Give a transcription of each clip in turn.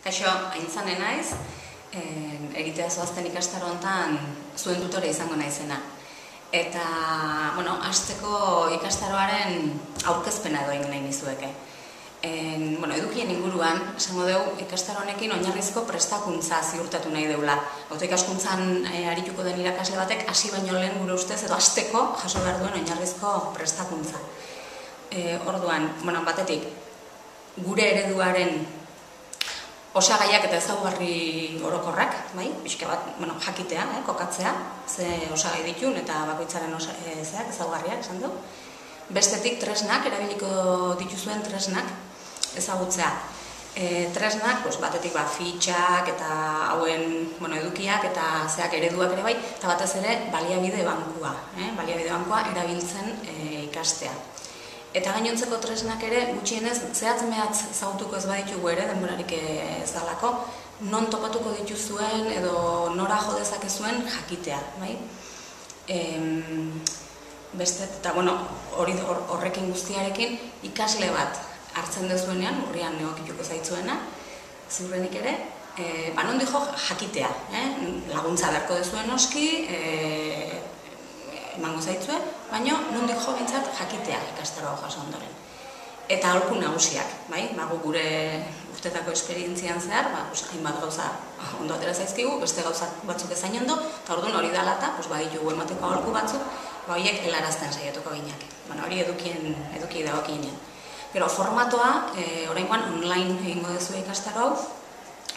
Kaixo, aintzane naiz, egitea zoazten ikastaro hontan zuen tutore izango naizena. Eta, hasteko ikastaroaren aurkezpena edo egin nahi nizueke. Edukien inguruan, esango dugu, ikastaro honekin oinarrizko prestakuntza ziurtatu nahi deula. Ikaskuntzan arituko den irakasle batek hasi baino lehen gure ustez edo hasteko jaso behar duen oinarrizko prestakuntza. Orduan, batetik, gure ereduaren osagaiak eta ezaugarri orokorrak, pixka bat, jakitea, kokatzea, ze osagai ditun eta bakoitzaren ezaugarriak, esan du. Bestetik, tresnak, erabiliko dituzuen tresnak ezagutzea. Tresnak, batetik fitxak eta hauen edukiak eta zeak ereduak ere bai, eta batez ere baliabide bankua erabiltzen ikastea. Eta gainontzeko tresnak ere, gutxienez, zehatz-mehatz ezagutuko ez baditugu ere, denborarik ez dalako, non topatuko dituzuen edo nora jo dezakezuen jakitea. Eta horrekin guztiarekin ikasle bat hartzen dezuenean, urrian neokituko zaitzuena, ziurrenik ere, nondik jo jakitea. Laguntza beharko dezuen noski, emango zaitzue, baina nondik jo bintzat jakitea ikastaroa jaso ondoren. Eta aholku nagusiak, gure urtetako esperientzian zehar, hainbat gauza ondo atera zaizkigu, beste gauza batzuk ezain ondo, eta orduan hori dela eta baditugu emateko aholku batzuk, horiek helarazten saiatuko gineak. Hori eduki dagokienean. Gero, formatoa, oraingoan online egingo duzu ikastaro hau,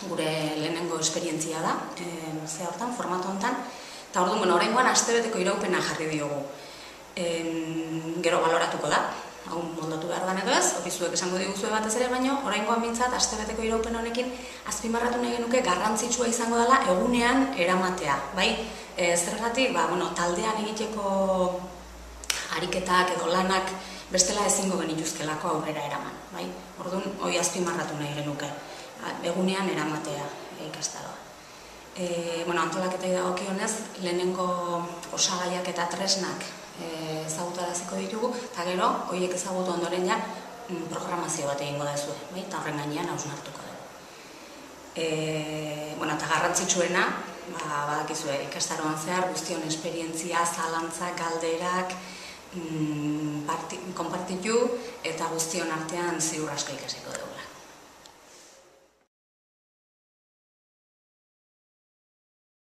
gure lehenengo esperientzia da, hortan, formato honetan, eta orduan, oraingoan astebeteko iraupena jarri diogu. Gero baloratuko da, hau moldatu behar dan edo ez, hori zuek esango diguzue batez ere, baina oraingoan bintzat astebeteko iraupen honekin azpimarratu nahi genuke garrantzitsua izango dela egunean eramatea. Zergatik, taldean egiteko ariketak edo lanak bestela ezingo genituzkelako aurrera eraman. Orduan, hori azpimarratu nahi genuke, egunean eramatea ikastaroa. Antolaketei dagokionez, lehenengo osagaiak eta tresnak ezagutaraziko ditugu, eta gero, horiek ezagutu ondoren programazio bat egingo dezue, eta horren gainean hausnartuko dugu. Eta garrantzitsuena, badakizue, ikastaroan zehar, guztion esperientzia, zalantzak, galderak, konpartitu, eta guztion artean ziur asko ikasiko dugu.